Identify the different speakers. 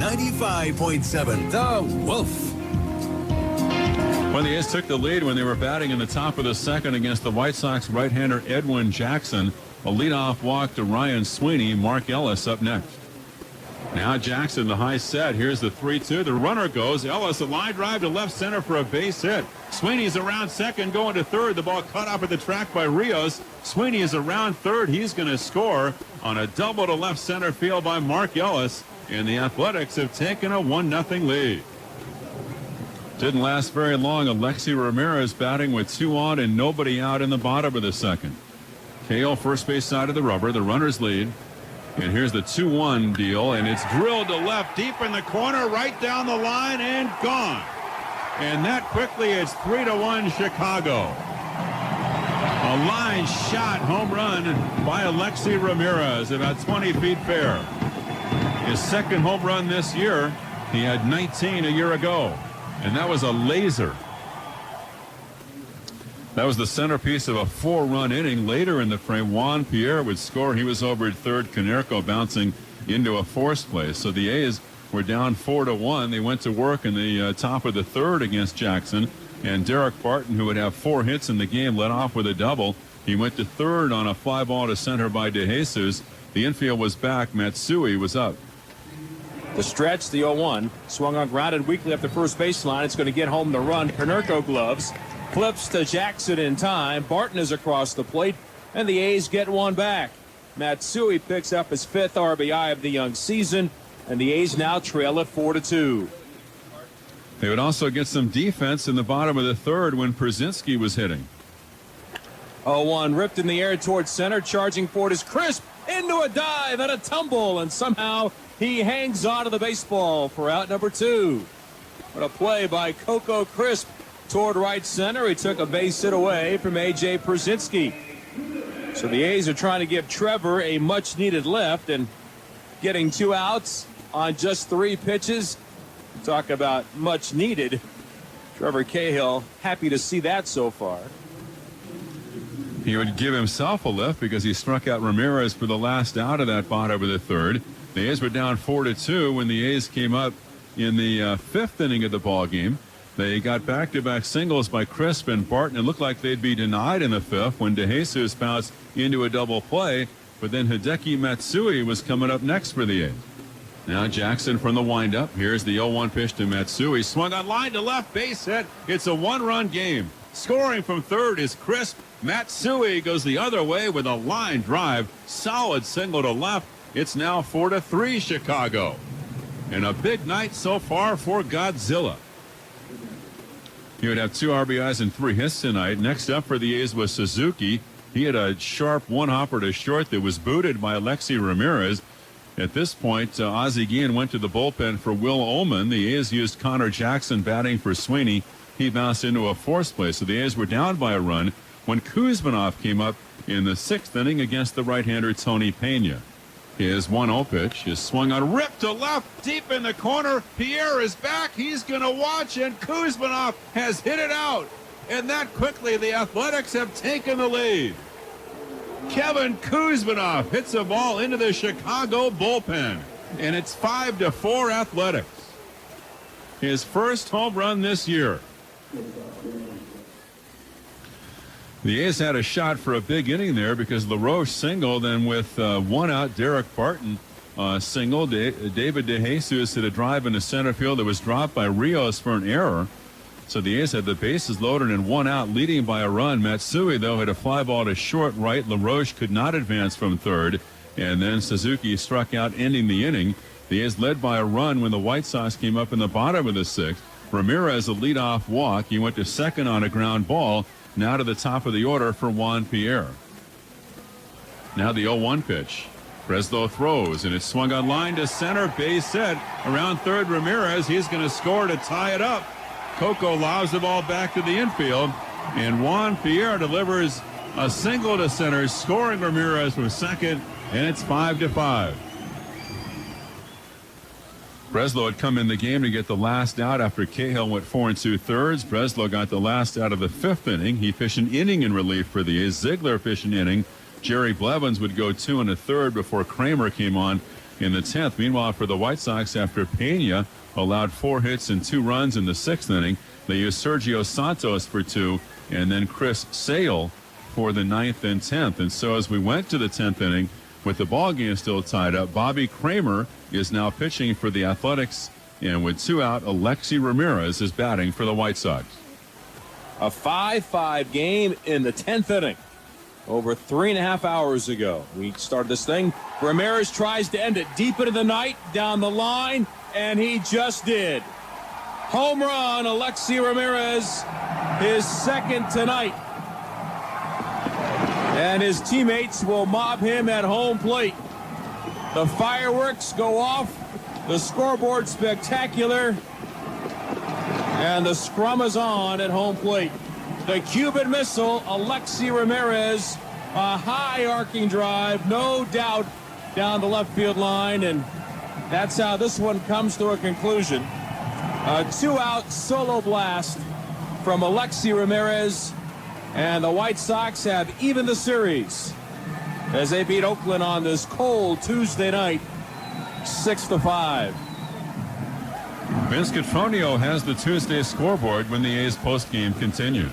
Speaker 1: 95.7 The Wolf.
Speaker 2: When the A's took the lead when they were batting in the top of the second against the White Sox right-hander Edwin Jackson, a leadoff walk to Ryan Sweeney. Mark Ellis up next. Now Jackson, the high set. Here's the 3-2. The runner goes. Ellis, a line drive to left center for a base hit. Sweeney's around second, going to third. The ball cut off at the track by Rios. Sweeney is around third. He's going to score on a double to left center field by Mark Ellis. And the Athletics have taken a 1-0 lead. Didn't last very long. Alexi Ramirez batting with 2 on and nobody out in the bottom of the second. Cahill, first base side of the rubber. The runners lead. And here's the 2-1 deal, and it's drilled to left, deep in the corner, right down the line, and gone. And that quickly, it's 3-1 Chicago. A line shot home run by Alexi Ramirez, about 20 feet fair. His second home run this year. He had 19 a year ago, and that was a laser. That was the centerpiece of a 4-run inning. Later in the frame, Juan Pierre would score. He was over at third. Konerko bouncing into a fourth place. So the A's were down 4-1. They went to work in the top of the third against Jackson. And Derek Barton, who would have 4 hits in the game, led off with a double. He went to third on a fly ball to center by DeJesus. The infield was back. Matsui was up.
Speaker 3: The stretch, the 0-1. Swung on, grounded weakly up the first baseline. It's going to get home the run. Konerko gloves. Flips to Jackson in time. Barton is across the plate, and the A's get one back. Matsui picks up his 5th RBI of the young season, and the A's now trail at 4-2.
Speaker 2: They would also get some defense in the bottom of the third when Przinsky was hitting.
Speaker 3: 0-1 ripped in the air towards center. Charging forward is Crisp into a dive and a tumble, and somehow he hangs on to the baseball for out number 2. What a play by Coco Crisp toward right center. He took a base hit away from A.J. Przinsky. So the A's are trying to give Trevor a much-needed lift, and getting 2 outs on just 3 pitches. Talk about much-needed. Trevor Cahill happy to see that so far.
Speaker 2: He would give himself a lift because he struck out Ramirez for the last out of that bottom of the third. The A's were down 4-2 when the A's came up in the 5th inning of the ball game. They got back-to-back singles by Crisp and Barton. It looked like they'd be denied in the 5th when DeJesus bounced into a double play, but then Hideki Matsui was coming up next for the A's. Now Jackson from the windup. Here's the 0-1 pitch to Matsui. Swung on line to left, base hit. It's a 1-run game. Scoring from third is Crisp. Matsui goes the other way with a line drive. Solid single to left. It's now 4-3 Chicago. And a big night so far for Godzilla. He would have 2 RBIs and 3 hits tonight. Next up for the A's was Suzuki. He had a sharp one-hopper to short that was booted by Alexi Ramirez. At this point, Ozzie Guillen went to the bullpen for Will Ullman. The A's used Connor Jackson batting for Sweeney. He bounced into a fourth place. So the A's were down by a run when Kuzmanov came up in the 6th inning against the right-hander Tony Pena. His 1-0 pitch is swung on, ripped to left, deep in the corner. Pierre is back. He's going to watch, and Kuzmanov has hit it out. And that quickly, the Athletics have taken the lead. Kevin Kuzmanov hits a ball into the Chicago bullpen, and it's 5-4 Athletics. His first home run this year. The A's had a shot for a big inning there because LaRoche singled, and with 1 out, Derek Barton singled. David DeJesus hit a drive into center field that was dropped by Rios for an error. So the A's had the bases loaded and 1 out, leading by a run. Matsui, though, hit a fly ball to short right. LaRoche could not advance from third, and then Suzuki struck out, ending the inning. The A's led by a run when the White Sox came up in the bottom of the 6th. Ramirez, a leadoff walk. He went to second on a ground ball. Now to the top of the order for Juan Pierre. Now the 0-1 pitch. Breslow throws, and it's swung on line to center. Base hit. Around third, Ramirez. He's going to score to tie it up. Coco lobs the ball back to the infield, and Juan Pierre delivers a single to center, scoring Ramirez from second, and it's 5-5. Breslow had come in the game to get the last out after Cahill went 4 2/3. Breslow got the last out of the 5th inning. He fished an inning in relief for the A's. Ziegler fished an inning. Jerry Blevins would go 2 1/3 before Kramer came on in the 10th. Meanwhile, for the White Sox, after Pena allowed 4 hits and 2 runs in the 6th inning, they used Sergio Santos for 2 and then Chris Sale for the 9th and 10th. And so as we went to the 10th inning with the ball game still tied up, Bobby Kramer is now pitching for the Athletics, and with 2 out, Alexi Ramirez is batting for the White Sox.
Speaker 3: A 5-5 game in the 10th inning. Over 3.5 hours ago, we started this thing. Ramirez tries to end it deep into the night, down the line, and he just did. Home run, Alexi Ramirez, his 2nd tonight. And his teammates will mob him at home plate. The fireworks go off, the scoreboard spectacular, and the scrum is on at home plate. The Cuban missile, Alexi Ramirez, a high arcing drive, no doubt, down the left field line, and that's how this one comes to a conclusion. A 2-out solo blast from Alexi Ramirez, and the White Sox have evened the series as they beat Oakland on this cold Tuesday night, 6-5.
Speaker 2: Vince Cotroneo has the Tuesday scoreboard when the A's postgame continues.